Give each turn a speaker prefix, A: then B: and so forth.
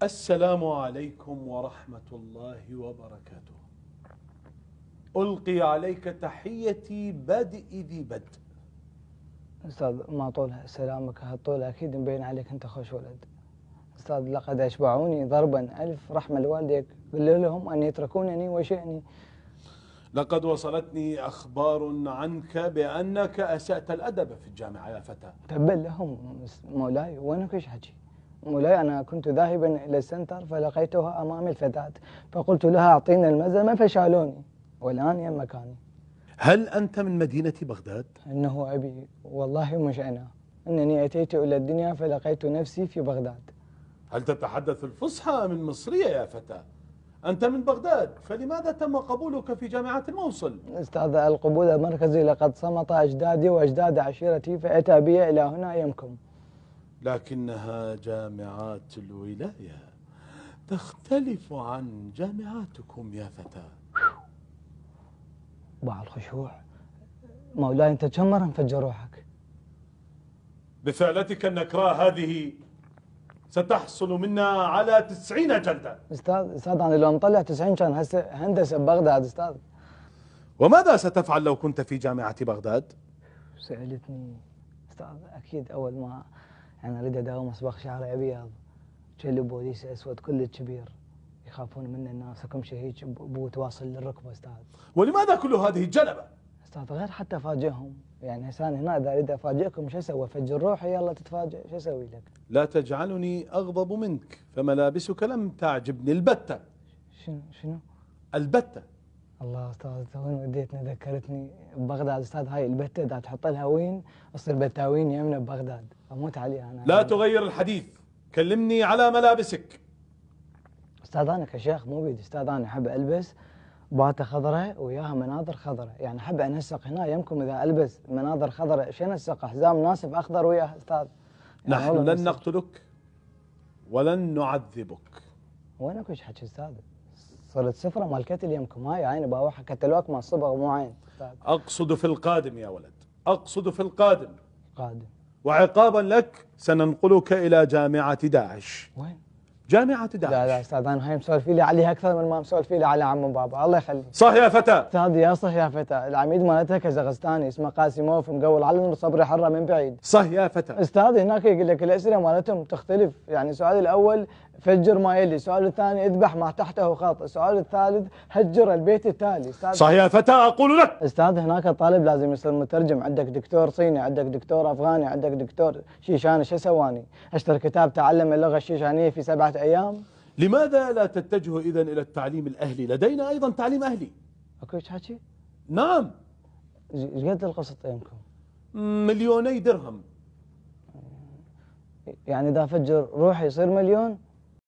A: السلام عليكم ورحمة الله وبركاته. ألقي عليك تحيتي بادئ ذي بدء.
B: أستاذ ما طولها سلامك، هالطول أكيد مبين عليك أنت خوش ولد. أستاذ لقد أشبعوني ضربا ألف رحمة لوالديك، قل لهم أن يتركونني وشأني.
A: لقد وصلتني أخبار عنك بأنك أسأت الأدب في الجامعة يا فتى.
B: تبا لهم مولاي، وينك ايش حكي؟ مولاي أنا كنت ذاهبا إلى السنتر فلقيتها أمام الفتاة، فقلت لها أعطينا المزمة فشالوني، والآن يم مكاني.
A: هل أنت من مدينة بغداد؟
B: إنه أبي والله مش أنا، إنني أتيت إلى الدنيا فلقيت نفسي في بغداد.
A: هل تتحدث الفصحى من مصرية يا فتى؟ أنت من بغداد، فلماذا تم قبولك في جامعة الموصل؟
B: أستاذ القبول المركزي لقد صمت أجدادي وأجداد عشيرتي فأتى بي إلى هنا يمكم.
A: لكنها جامعات الولاية تختلف عن جامعاتكم يا فتى.
B: باع الخشوع مولاي، أنت كم مرة مفجر روحك؟
A: بفعلتك النكراء هذه ستحصل منا على 90 جلدة.
B: أستاذ أنا لو مطلع 90 كان هسه هندسة ببغداد أستاذ.
A: وماذا ستفعل لو كنت في جامعة بغداد؟
B: سألتني أستاذ، أكيد أول ما يعني أريد أداوم أصبغ شعري أبيض، كلب بوليس أسود كل كبير، يخافون منه الناس، أكم شيء هيك بوت واصل للركبة أستاذ.
A: ولماذا كل هذه الجلبة؟
B: أستاذ غير حتى أفاجئهم، يعني هسه هنا إذا أريد أفاجئكم شو أسوي؟ أفجر روحي يلا تتفاجئ، شو أسوي لك؟
A: لا تجعلني أغضب منك، فملابسك لم تعجبني البتة.
B: شنو؟
A: البتة.
B: الله أستاذ وين وديتني، ذكرتني ببغداد أستاذ. هاي البتة إذا تحط لها وين تصير بتاوين يمنا ببغداد، أموت عليها أنا.
A: لا تغير الحديث، كلمني على ملابسك.
B: أستاذ أنا كشيخ مو بيدي أستاذ، أنا أحب ألبس باته خضراء وياها مناظر خضراء، يعني أحب أنسق هنا يمكم إذا ألبس مناظر خضراء شو أنسق حزام ناسف أخضر وياها أستاذ. يعني
A: نحن لن نقتلك ولن نعذبك.
B: وينك ايش حكي أستاذ؟ صرت سفرة مال كتل يمكم، هاي عيني باوحة كتلوك مال صبغ مو عين أستاذ.
A: أقصد في القادم يا ولد، أقصد في القادم.
B: قادم.
A: وعقابا لك سننقلك إلى جامعة داعش.
B: وين؟
A: جامعة داعش.
B: لا أستاذ أنا هاي مسولفي لي عليها أكثر من ما مسولفي لي على عم وبابا، الله يخليك.
A: صح يا فتى.
B: أستاذ يا صح يا فتى، العميد مالتها كازاخستاني اسمه قاسيموف، مقول على نور صبري حرة من بعيد.
A: صح يا فتى.
B: أستاذ هناك يقول لك الأسئلة مالتهم تختلف، يعني السؤال الأول فجر ما يلي، السؤال الثاني اذبح ما تحته خط، السؤال الثالث هجر البيت التالي. أستاذ
A: صح يا فتى أقول لك.
B: أستاذ هناك الطالب لازم يصير مترجم، عندك دكتور صيني، عندك دكتور أفغاني، عندك دكتور شيشاني، شو سواني؟ أشتري كتاب تعلم اللغة الشيشانية في 7 أيام؟
A: لماذا لا تتجه إذن إلى التعليم الأهلي؟ لدينا أيضا تعليم أهلي.
B: أكو ايش حكي؟
A: نعم.
B: ايش قد القسط يمكم؟
A: 2,000,000 درهم.
B: يعني إذا فجر روحي يصير 1,000,000؟